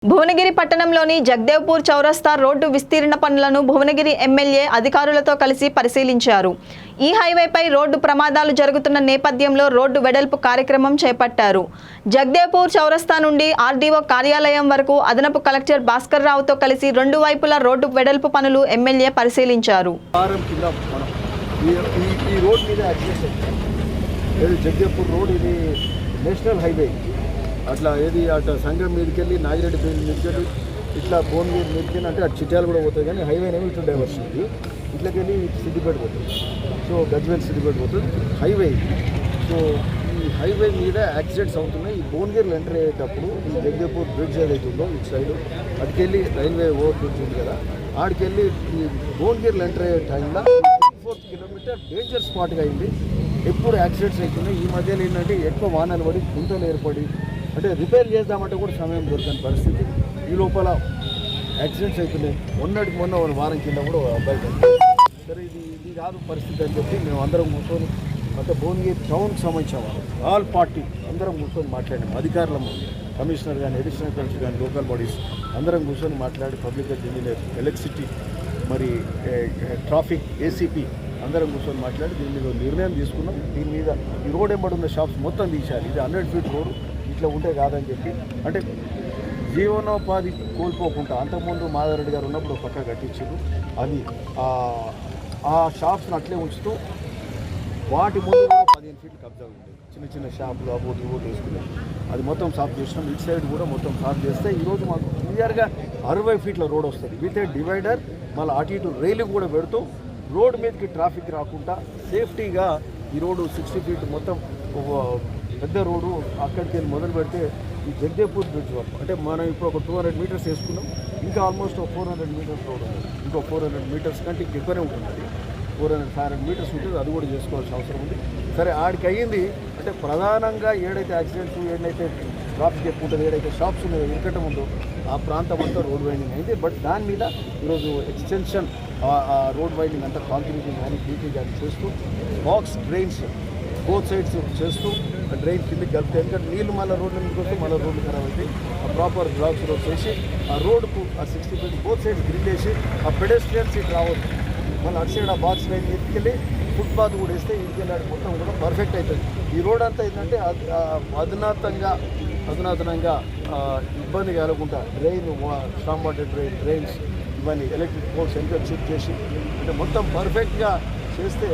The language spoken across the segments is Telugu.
భువనగిరి పట్టణంలోని జగదేవ్పూర్ చౌరస్తా రోడ్డు విస్తీర్ణ పనులను భువనగిరి ఎమ్మెల్యే అధికారులతో కలిసి పరిశీలించారు. ఈ హైవేపై రోడ్డు ప్రమాదాలు జరుగుతున్న నేపథ్యంలో రోడ్డు వెడల్పు కార్యక్రమం చేపట్టారు. జగదేవ్పూర్ చౌరస్తా నుండి ఆర్డీఓ కార్యాలయం వరకు అదనపు కలెక్టర్ భాస్కర్ రావుతో కలిసి రెండు వైపులా రోడ్డు వెడల్పు పనులు ఎమ్మెల్యే పరిశీలించారు. జగదేవ్పూర్ రోడ్ ఇది నేషనల్ హైవే. అట్లా ఏది అటు సంగం మీదకి వెళ్ళి నాగిరెడ్డి పేరు మీదకి వెళ్ళి ఇట్లా భువనగిరి మీదకి వెళ్ళి అంటే అటు చిట్యాలు కూడా పోతుంది, కానీ హైవే అనేవి ఇట్లా డైవర్షన్ ఇది. ఇట్లకి వెళ్ళి సిద్దిపేట పోతుంది, సో గజ్వేల్ సిద్దిపేట పోతుంది హైవే. సో ఈ హైవే మీద యాక్సిడెంట్స్ అవుతున్నాయి. ఈ భువనగిరిలో ఎంటర్ అయ్యేటప్పుడు ఈ జగదేవ్పూర్ బ్రిడ్జ్ ఏదైతే ఉందో ఇటు సైడ్ అటుకెళ్ళి రైల్వే ఓవర్ బ్రిడ్జ్ ఉంది కదా, ఆడికెళ్ళి ఈ భువనగిరిలో ఎంటర్ అయ్యే టైంలో 4 కిలోమీటర్ డేంజర్ స్పాట్గా అయింది. ఎప్పుడు యాక్సిడెంట్స్ అవుతున్నాయి. ఈ మధ్యలో ఏంటంటే ఎక్కువ వాహనాలు పడి గుంతలు ఏర్పడి అంటే రిపేర్ చేద్దామంటే కూడా సమయం దొరకని పరిస్థితి. ఈ లోపల యాక్సిడెంట్స్ అవుతున్నాయి. మొన్న వారం కింద కూడా అబ్బాయి సరే ఇది కాదు పరిస్థితి అని చెప్పి మేము అందరం కూర్చొని అంటే భువనగిరి టౌన్కి సంబంధించిన వాళ్ళు ఆల్ పార్టీ అందరం కూర్చొని మాట్లాడాము. అధికారులము, కమిషనర్ కానీ, అడిషనల్ కమిషనర్ కానీ, లోకల్ బాడీస్ అందరం కూర్చొని మాట్లాడి పబ్లిక్ ఇంజనీర్, ఎలక్ట్రిసిటీ, మరి ట్రాఫిక్, ఏసీపీ అందరం కూర్చొని మాట్లాడి దీని మీద నిర్ణయం తీసుకున్నాం. దీని మీద ఈ రోడ్ ఎంబడి ఉన్న షాప్స్ మొత్తం తీసేయాలి. ఇది 100 ఫీట్ రోడ్డు ఇట్లా ఉంటే కాదని చెప్పి అంటే జీవనోపాధి కోల్పోకుండా అంతకుముందు మాధవరెడ్డి గారు ఉన్నప్పుడు పక్క కట్టించారు. అది ఆ షాప్స్ని అట్లే ఉంచుతూ వాటి ముందు కూడా 15 ఫీట్లు కబ్జా ఉంటుంది. చిన్న చిన్న షాపులు అబోటి ఇవోటి వేసుకున్నాం. అది మొత్తం సాఫ్ చేసినాం. ఇటు సైడ్ కూడా మొత్తం సాఫ్ చేస్తే ఈరోజు మాకు క్లియర్గా 60 ఫీట్ల రోడ్ వస్తుంది విత్ ఏ డివైడర్. మళ్ళీ అటు ఇటు రైలు కూడా పెడుతూ రోడ్ మీదకి ట్రాఫిక్ రాకుండా సేఫ్టీగా ఈ రోడ్డు 60 ఫీట్ మొత్తం పెద్ద రోడ్డు అక్కడికి వెళ్ళి మొదలు పెడితే ఈ జగదేవ్పూర్ బ్రిడ్జ్ వరకు అంటే మనం ఇప్పుడు ఒక 200 మీటర్స్ వేసుకున్నాం. ఇంకా ఆల్మోస్ట్ 400 మీటర్స్ రోడ్ ఉంది. ఇంకో 400 మీటర్స్ కంటే ఎక్కువనే ఉంటుంది. 400-500 మీటర్స్ ఉంటుంది. అది కూడా చేసుకోవాల్సిన అవసరం ఉంది. సరే ఆడికి అయ్యింది అంటే ప్రధానంగా ఏడైతే యాక్సిడెంట్స్, ఏడైతే ట్రాఫిక్ ఎక్కువ ఉంటుంది, ఏడైతే షాప్స్ ఉన్నాయో ఇరకటం ఉందో ఆ ప్రాంతం అంతా రోడ్ వైండింగ్ అయింది. బట్ దాని మీద ఈరోజు ఎక్స్టెన్షన్ రోడ్ వైండింగ్ అంతా కాంక్రీటింగ్ కానీ డీటీ కానీ చేస్తూ బాక్స్ డ్రైన్స్ బోత్ సైడ్స్ చేస్తూ డ్రైన్ కిందకి కలిపితే ఎందుకంటే నీళ్ళు మళ్ళీ రోడ్ల మీదకి వస్తే మళ్ళీ రోడ్లు ఖరాబ్ అవుతాయి. ఆ ప్రాపర్ బ్లాక్స్ రోడ్ చేసి ఆ రోడ్కు ఆ 60 ఫీట్ బోత్ సైడ్స్ గ్రిల్ వేసి ఆ పెడెస్ట్రియన్ సీట్ రావద్దు. మళ్ళీ అటు సైడ్ ఆ బాక్స్ లైన్ ఎత్తుకెళ్ళి ఫుట్పాత్ కూడా వేస్తే ఇంటికెళ్ళాడు మొత్తం కూడా పర్ఫెక్ట్ అవుతుంది. ఈ రోడ్ అంతా ఏంటంటే అధునాతనంగా ఇబ్బంది కలగకుండా డ్రైన్, స్టామ్ వాటర్ డ్రైన్స్ ఇవన్నీ ఎలక్ట్రిక్ పోల్స్ ఎంత షిఫ్ట్ చేసి అంటే మొత్తం పర్ఫెక్ట్గా చేస్తే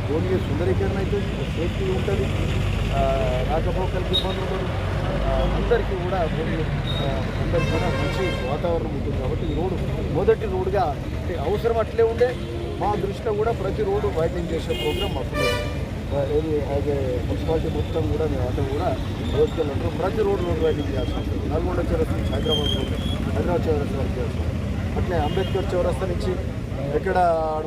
భువనగిరి సుందరీకరణ అవుతుంది, సేఫ్టీ ఉంటుంది, రాకపోకలకి ఇబ్బంది ఉండదు, అందరికీ కూడా అందరికీ కూడా మంచి వాతావరణం ఉంటుంది. కాబట్టి ఈ రోడ్డు మొదటి రోడ్డుగా అంటే అవసరం అట్లే ఉండే మా దృష్టిలో కూడా ప్రతి రోడ్డు వైడనింగ్ చేసే ప్రోగ్రామ్ మాకు ఏది యాజ్ ఏ మున్సిపాలిటీ మొత్తం కూడా మేము అందరూ కూడా రోజుకెళ్ళంటారు. ప్రతి రోడ్డు వైడనింగ్ చేయాల్సి ఉంటుంది. నల్గొండ చౌరస్తా నుంచి హైదరాబాద్ చౌరస్తా వరకు చేస్తాం. అట్లే అంబేద్కర్ చౌరస్తా నుంచి ఎక్కడ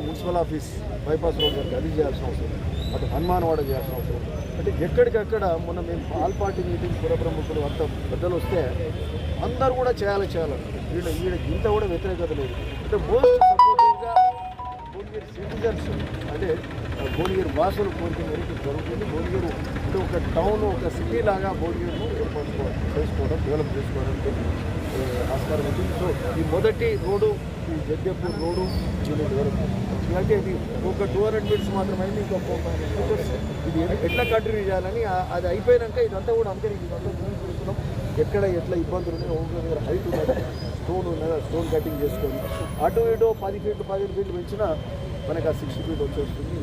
మున్సిపల్ ఆఫీస్ బైపాస్ రోడ్ వరకు అది చేయాల్సిన అవసరం, అటు హనుమాన్వాడ చేయాల్సిన అవసరం. అంటే ఎక్కడికక్కడ మొన్న మేము ఆల్ పార్టీ మీటింగ్ పుర ప్రముఖులు అంత పెద్దలు వస్తే అందరూ కూడా చేయాలి వీళ్ళ ఇంత కూడా వ్యతిరేకత లేదు. అంటే మోస్ట్ సపోర్టివ్గా భువనగిరి సిటిజన్స్ అంటే భువనగిరి వాసులు కోరిక మేరకు జరుగుతుంది. భువనగిరి అంటే ఒక టౌన్, ఒక సిటీ లాగా భువనగిరిను చేసుకోవడం, డెవలప్ చేసుకోవడానికి ఆస్కారం ఉంటుంది. సో ఈ మొదటి రోడ్డు ఈ జగదేవ్పూర్ రోడ్డు చాలా డెవలప్ అంటే ఇది ఒక 200 మీటర్స్ మాత్రమైంది. ఇంకొక ఇది ఎట్లా కంటిన్యూ చేయాలని అది అయిపోయాక ఇదంతా కూడా అందరికీ ఇదంతా చూస్తున్నాం. ఎక్కడ ఎట్లా ఇబ్బందులు ఉన్నాయో దగ్గర హైట్ ఉన్నదా, స్టోన్ ఉన్నదా, స్టోన్ కటింగ్ చేసుకొని అటు ఇటు 10 ఫీట్లు 15 ఫీట్లు పెంచినా మనకు ఆ 60 ఫీట్ వచ్చేస్తుంది.